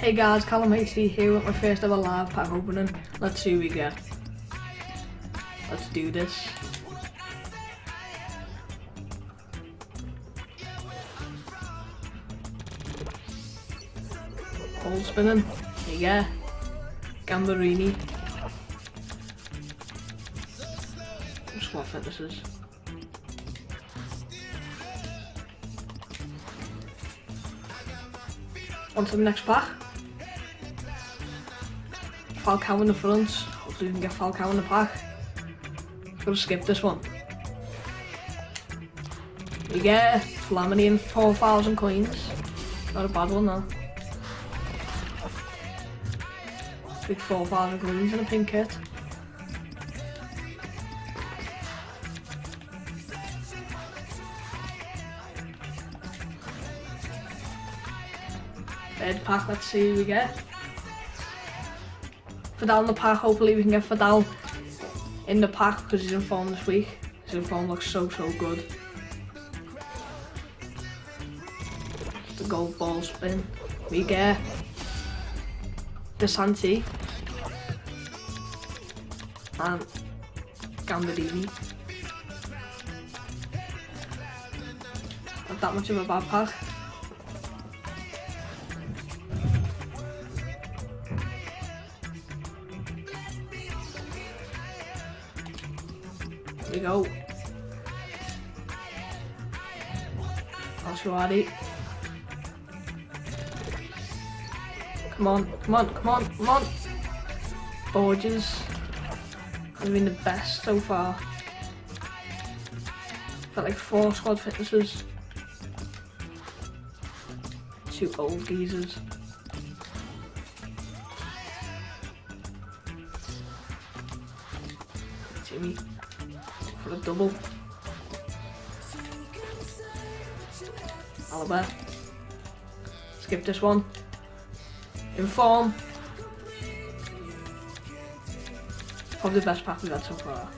Hey guys, Callum HD here with my first ever live pack opening. Let's see what we get. Let's do this. Hole spinning. There you go. Gambarini. Squad fitnesses. On to the next pack. Falcao in the front. Hopefully we can get Falcao in the pack. Gonna skip this one. You get Flamini and 4,000 coins. Not a bad one though. Big 4,000 coins in a pink kit. Third pack, let's see who we get. Fidel in the pack, hopefully we can get Fidel in the pack because he's in form this week. His inform looks so good. The gold ball spin. We get DeSanti and Gambardini. Not that much of a bad pack. There we go. Alshuadi. Come on. Borges has been the best so far. Got like 4 squad fitnesses. 2 old geezers. Jimmy for a double. Alaba. Skip this one. Inform. Probably the best pack we've had so far.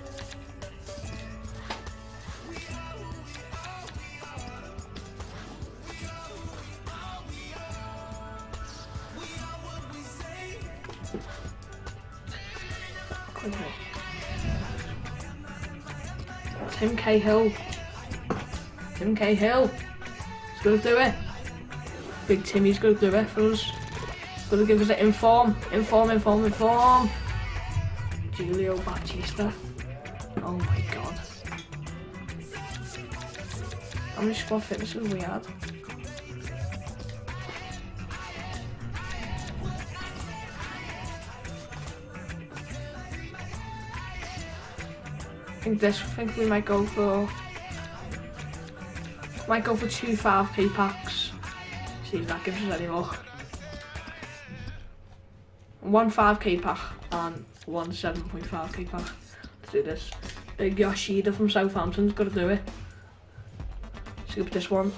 Tim Cahill. He's gonna do it. Big Timmy's gonna do it for us. Gonna give us an inform. Julio Batista. Oh my god. How many squad fitnesses have we had? I think we might go for 2 5p packs. See if that gives us any luck. 1 5k pack and 1 7.5k pack. Let's do this. Big Yoshida from Southampton's gotta do it. Skip this one.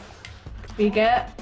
We get